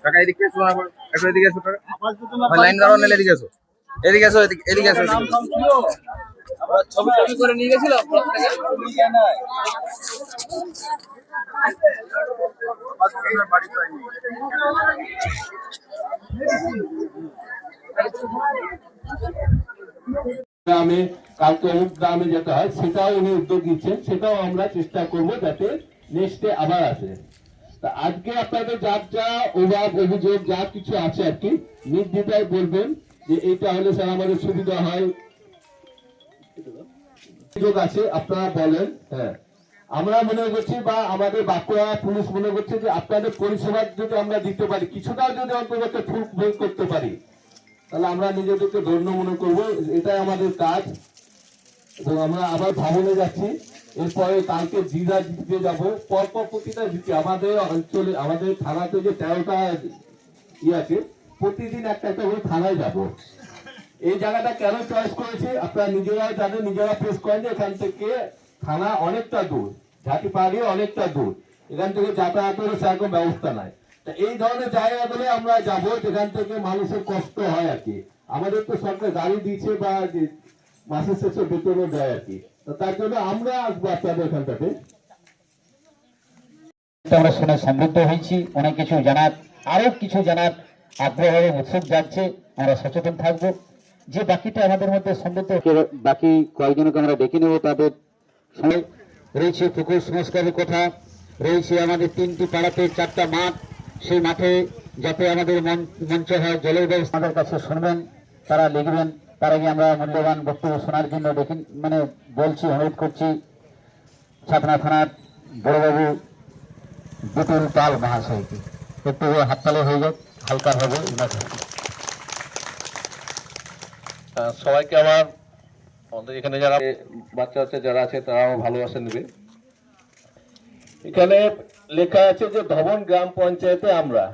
কাকা এদিকে এসো, একটু এদিকে এসো কাকা। লাইন দাঁড়াও, নাহলে এদিকে এসো, এদিকে এসো, এদিকে এসো। ছবি ছবি করে নিয়ে গেছিল গ্রামে, কালকে অমুক গ্রামে যেতে হয়, সেটাও উনি উদ্যোগ নিচ্ছেন, সেটাও আমরা চেষ্টা করব যাতে নেক্সটে আবার আসে। তা আজকে আপনাদের যার যা অভাব অভিযোগ যা কিছু আছে আর কি নির্দ্বিধায় বলবেন যে এইটা হলে স্যার আমাদের সুবিধা হয়, সুযোগ আছে আপনারা বলেন। হ্যাঁ, আমরা মনে করছি বা আমাদের বাঁকুড়া পুলিশ মনে করছে যে আপনাদের পরিষেবা যদি আমরা দিতে পারি, কিছুটা যদি অন্তত ফুল করতে পারি, তাহলে আমরা নিজেদেরকে ধন্য মনে করবো। এটাই আমাদের কাজ। এবং আমরা আবার ভবনে যাচ্ছি, এরপরে কালকে জিরা দিতে যাবো, পরপর প্রতিটা দিতে আমাদের অঞ্চলে আমাদের থানাতে যে 13টা আছে, প্রতিদিন একটা একটা করে থানায় যাব। এই জায়গাটা কেন চয়েস করেছি আপনারা নিজেরা জানেন, নিজেরা প্রেস করেন যে এখান থেকে থানা অনেকটা দূর, ঝাঁটিপাড়ি অনেকটা দূর, এখান থেকে যাতায়াতের সেরকম ব্যবস্থা নাই। এই ধরনের জায়গাগুলো আমরা যাব যেখান থেকে মানুষের কষ্ট হয় আর কি। আমাদের তো সরকার গাড়ি দিচ্ছে বা মাসের শেষে বেতনও দেয় আর কি, তার জন্য আমরা আসবো আপনাদের এখানটাতে। আমরা শুনে সমৃদ্ধ হয়েছি, অনেক কিছু জানার, আরো কিছু জানার আগ্রহ উৎসুক যাচ্ছে। আমরা সচেতন থাকবো যে বাকিটা আমাদের মধ্যে সমৃদ্ধ, বাকি কয়েকজনকে আমরা ডেকে নেব। তাদের সঙ্গে রয়েছে পুকুর সংস্কারের কথা, রয়েছে আমাদের 3টি পাড়াতে 4টা মাঠ, সেই মাঠে যাতে আমাদের মঞ্চ হয়, জলের ব্যবস্থা আমাদের কাছে শুনবেন, তারা লিখবেন। তার আগে আমরা মূল্যবান বক্তব্য শোনার জন্য বলছি, অনুরোধ করছি ছাতনা থানার বড়বাবু বিপুল পাল মহাশয়কে। একটু হাততালি হয়ে যাক, হালকা হবে। সবাইকে আমার আমাদের এখানে যারা বাচ্চা বাচ্চা যারা আছে তারাও ভালোবাসা নেবে। এখানে লেখা আছে যে ধবন গ্রাম পঞ্চায়েতে আমরা,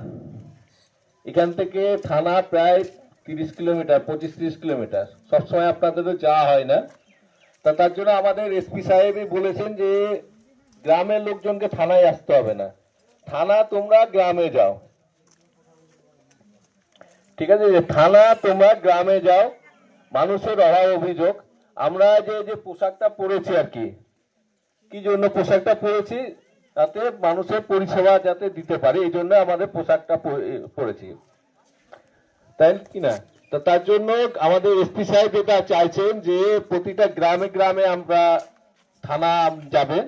এখান থেকে থানা প্রায় 30 কিলোমিটার, 25-30 কিলোমিটার, সবসময় আপনাদেরও যাওয়া হয় না। তার জন্য আমাদের এসপি সাহেবই বলেছেন যে গ্রামের লোকজনকে থানায় আসতে হবে না, থানা তোমরা গ্রামে যাও। ঠিক আছে, যে থানা তোমরা গ্রামে যাও। মানুষের অভাব অভিযোগ, আমরা যে পোশাকটা পরেছি আর কি, কি জন্য পোশাকটা পরেছি, তাতে মানুষের পরিষেবা যাতে দিতে পারে, এই জন্য আমাদের পোশাকটা পরেছি, তাই কি না? তো তার জন্য আমাদের এসপি সাহেব যেটা চাইছেন যে প্রতিটা গ্রামে গ্রামে আমরা থানা যাবে,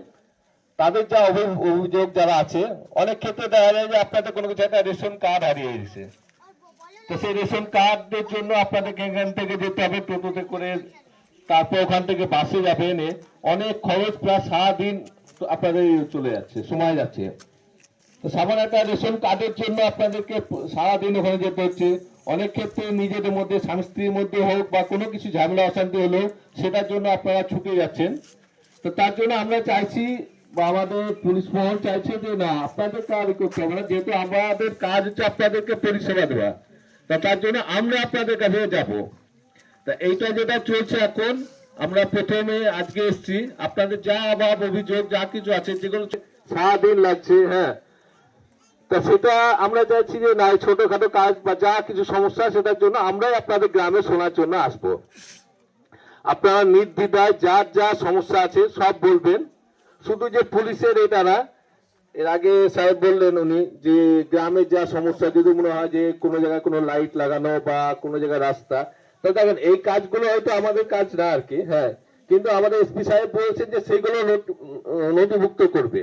তাদের যা অভিযোগ যারা আছে, অনেক ক্ষেত্রে দেখা যায় যে আপনাদের কোনো কিছু একটা রেশন কার্ড হারিয়ে গেছে, তো সেই রেশন কার্ডের জন্য আপনাদেরকে এখান থেকে যেতে হবে টোটোতে করে, তারপর ওখান থেকে বাসে যাবে, এনে অনেক খরচ, প্রায় সারাদিন আপনাদের চলে যাচ্ছে, সময় যাচ্ছে। তো সামান্য একটা রেশন কার্ডের জন্য আপনাদেরকে সারাদিন ওখানে যেতে হচ্ছে। অনেক ক্ষেত্রে নিজেদের মধ্যে, স্বামী স্ত্রীর মধ্যে হোক বা কোনো কিছু ঝামেলা অশান্তি হলো, সেটার জন্য আপনারা ছুটে যাচ্ছেন। তো তার জন্য আমরা চাইছি, বা আমাদের পুলিশ মহল চাইছে যে না, আপনাদেরকে আর করতে হবে না, যেহেতু আমাদের কাজ হচ্ছে আপনাদেরকে পরিষেবা দেওয়া, তার জন্য আমরা আপনাদের কাছে যাব। তা এইটা যেটা চলছে এখন, আমরা প্রথমে আজকে এসছি, আপনাদের যা অভাব অভিযোগ যা কিছু আছে, যেগুলো সারাদিন লাগছে, হ্যাঁ, তা সেটা আমরা চাইছি যে না, ছোটখাটো কাজ বা যা কিছু সমস্যা, সেটার জন্য আমরাই আপনাদের গ্রামে শোনার জন্য আসবো। আপনারা নির্দ্বিধায় যার যা সমস্যা আছে সব বলবেন, শুধু যে পুলিশের এটা না। এর আগে সাহেব বললেন উনি যে গ্রামের যা সমস্যা, যদি মনে হয় যে কোনো জায়গায় কোনো লাইট লাগানো বা কোনো জায়গায় রাস্তা, তো দেখেন এই কাজগুলো হয়তো আমাদের কাজ না আর কি, হ্যাঁ, কিন্তু আমাদের এসপি সাহেব বলছেন যে সেইগুলো নথিভুক্ত করবে।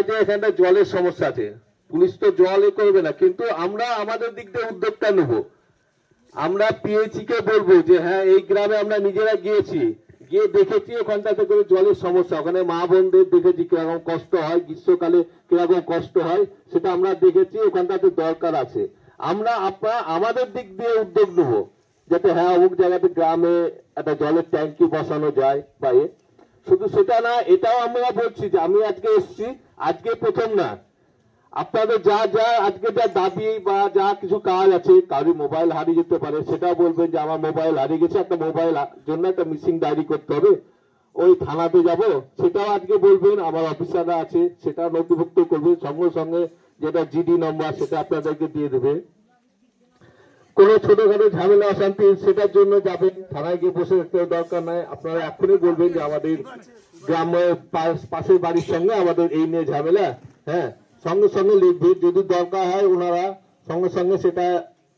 যে এখানটা জলের সমস্যা আছে, পুলিশ তো জল করবে না, কিন্তু আমরা আমাদের দিক দিয়ে উদ্যোগটা নেব। আমরা পিএইচি কে বলবো যে হ্যাঁ, এই গ্রামে আমরা নিজেরা গিয়েছি, গিয়ে দেখেছি ওখানটাতে করে জলের সমস্যা, ওখানে মা বোনদের দেখেছি কিরকম কষ্ট হয়, গ্রীষ্মকালে কিরকম কষ্ট হয়, সেটা আমরা দেখেছি, ওখানটাতে দরকার আছে। আমরা আমাদের দিক দিয়ে উদ্যোগ নেবো যাতে হ্যাঁ, অমুক জায়গাতে গ্রামে একটা জলের ট্যাঙ্কি বসানো যায় বা শুধু সেটা না, এটাও আমরা বলছি যে আমি আজকে এসছি, আজকে প্রথম না, আপনাদের যা যা আজকে যা দাবি বা যা কিছু কাজ আছে, কারোর মোবাইল হারিয়ে যেতে পারে, সেটাও বলবেন যে আমার মোবাইল হারিয়ে গেছে, একটা মোবাইল জন্য একটা মিসিং ডায়েরি করতে হবে। ওই থানাতে যাব, সেটাও আজকে বলবেন, আমার অফিসাররা আছে সেটা নথিভুক্ত করবে, সঙ্গে সঙ্গে যেটা জিডি নম্বর সেটা আপনাদেরকে দিয়ে দেবে। কোনো ছোটখাটো ঝামেলা অশান্তি সেটার জন্য যাবেন, থানায় গিয়ে বসে থাকতে দরকার নাই, আপনারা এখনই বলবেন যে আমাদের গ্রামের পাশের বাড়ির সঙ্গে আমাদের এই নিয়ে ঝামেলা, হ্যাঁ সঙ্গে সঙ্গে লিখবে, যদি দরকার হয় ওনারা সঙ্গে সঙ্গে সেটা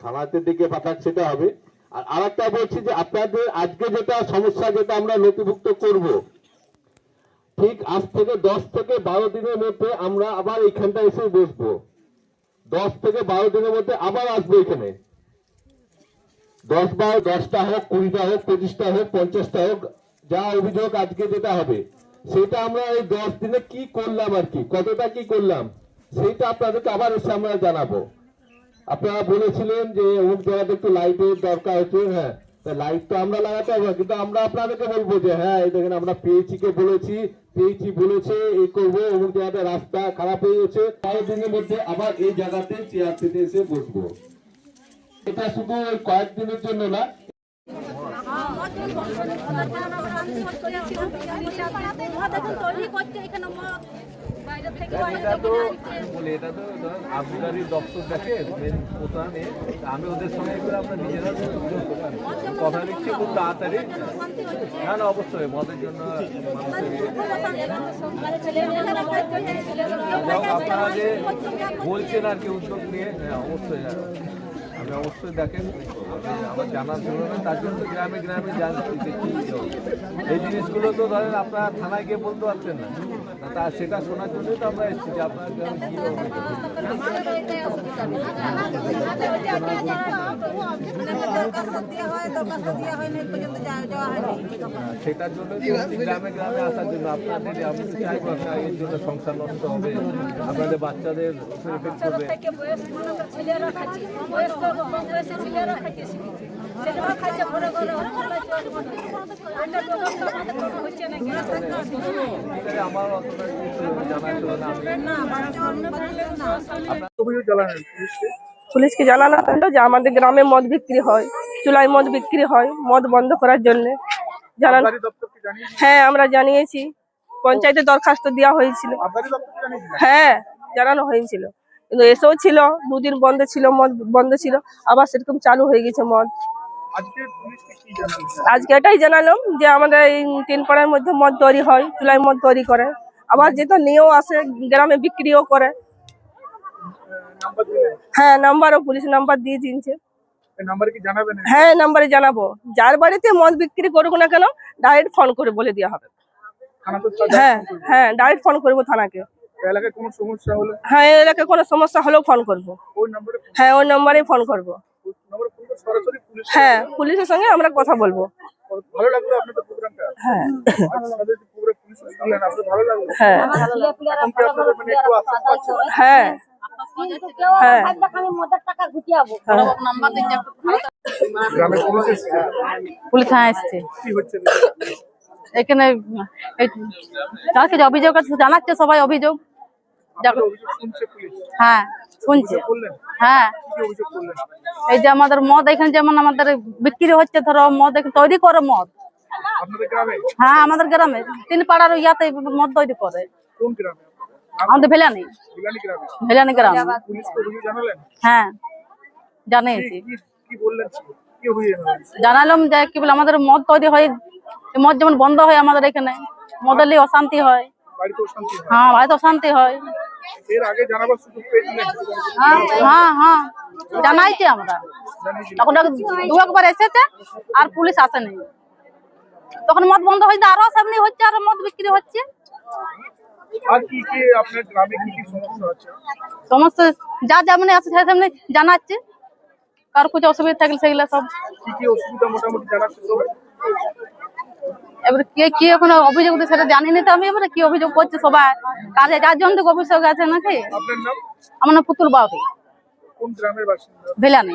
থানাতে দিকে পাঠাক, সেটা হবে। আর আরেকটা বলছি যে আপনাদের আজকে যেটা সমস্যা যেটা আমরা নথিভুক্ত করব, ঠিক আজ থেকে 10 থেকে 12 দিনের মধ্যে আমরা আবার এইখানটা এসে বসবো, 10 থেকে 12 দিনের মধ্যে আবার আসবো এখানে। 10টা হোক, 20টা হোক, 25টা হোক, 50টা হোক, যা অভিযোগ আজকে যেটা হবে সেটা আমরা এই 10 দিনে কি করলাম আর কি, কতটা কি করলাম সেইটা আপনাদেরকে আবার এসে আমরা জানাবো। আপনারা বলেছিলেন যে অমুক জায়গাতে একটু লাইটের দরকার হচ্ছে, হ্যাঁ লাইট তো আমরা লাগাতে হবে, কিন্তু আমরা আপনাদেরকে বলবো যে হ্যাঁ এই দেখেন আমরা পিএইচি কে বলেছি, পিএইচি বলেছে এই করবো, অমুক জায়গাতে রাস্তা খারাপ হয়ে গেছে, 5 দিনের মধ্যে আবার এই জায়গাতে চেয়ার পেতে এসে বসবো। এটা শুধু ওই কয়েকদিনের জন্য না, এটা তো আবগারি দপ্তর দেখে প্রধানে, আমি ওদের সঙ্গে করে আমরা নিজেরা কথা দিচ্ছি খুব তাড়াতাড়ি। না না অবশ্যই মদের জন্য আপনারা যে বলছেন আর কি উদ্যোগ নিয়ে, হ্যাঁ অবশ্যই আমি অবশ্যই দেখেন আমার জানার জন্য না, তার জন্য তো গ্রামে গ্রামে জানছি যে কী এই জিনিসগুলো তো ধরেন আপনারা থানায় গিয়ে বলতে পারছেন না, তা সেটা শোনার জন্যই তো আমরা এসেছি যে আপনার গ্রামে কী সেটার জন্য গ্রামে গ্রামে আসার জন্য আপনাদের আমি তো চাইবো আপনার এর জন্য সংসার নষ্ট হবে, আপনাদের বাচ্চাদের এফেক্ট করবে। আমার অতটা জানা ছিল না। পুলিশকে জানানো হলো যে আমাদের গ্রামে মদ বিক্রি হয়, চুলায় মদ বিক্রি হয়, মদ বন্ধ করার জন্য জানানো। হ্যাঁ আমরা জানিয়েছি, পঞ্চায়েতে দরখাস্ত দেওয়া হয়েছিল, হ্যাঁ জানানো হয়েছিল, কিন্তু এসেও ছিল, 2 দিন বন্ধ ছিল, মদ বন্ধ ছিল, আবার সেরকম চালু হয়ে গেছে মদ। আজকে এটাই জানালাম যে আমাদের এই 3 পাড়ার মধ্যে মদ তৈরি হয়, চুলায় মদ তৈরি করে, আবার যেটা নিয়েও আসে গ্রামে বিক্রিও করে। হ্যাঁ নাম্বারও পুলিশ নাম্বার দিয়ে দিয়েছে। হ্যাঁ নাম্বারে জানাবো, যার বাড়িতে মদ বিক্রি করুক না কেন ডাইরেক্ট ফোন করে বলে দেওয়া হবে। হ্যাঁ হ্যাঁ ডাইরেক্ট ফোন করবো থানাকে। হ্যাঁ এলাকায় কোনো সমস্যা হলেও ফোন করবো, হ্যাঁ ওই নম্বরে ফোন করবো। হ্যাঁ পুলিশের সঙ্গে আমরা কথা বলবো। হ্যাঁ হ্যাঁ হ্যাঁ পুলিশ আসছে এখানে, যাকে যে অভিযোগ আছে জানাচ্ছে সবাই অভিযোগ, হ্যাঁ শুনছে, হ্যাঁ এই যে আমাদের মদ এখানে যেমন আমাদের বিক্রি হচ্ছে, ধরো মদ এখানে তৈরি করে মদ, হ্যাঁ আমাদের গ্রামে 3 পাড়ার ইয়াতে মদ তৈরি করে, আমাদের ভেলানি গ্রাম। হ্যাঁ জানিয়েছি, জানালাম যে কি বলে আমাদের মদ তৈরি হয়, মদ যেমন বন্ধ হয় আমাদের এখানে, মদের লিয়ে অশান্তি হয়, হ্যাঁ বাড়িতে অশান্তি হয়। হ্যাঁ হ্যাঁ জানাইছি আমরা, তখন 2-একবার এসেছে আর পুলিশ আসেনি, তখন মদ বন্ধ হয়েছে, আরো সামনে হচ্ছে, আরো মদ বিক্রি হচ্ছে। সমস্যা যা যেমন আছে সেমনি জানাচ্ছে, কার কিছু অসুবিধা থাকলে সেগুলো সব। এবারে কে কি এখন অভিযোগ সেটা জানিনি তো আমি, এবারে কি অভিযোগ করছে সবাই, কাজে যার জন্য অভিযোগ আছে নাকি। আমার নাম পুতুল বাউরি, ভেলানি।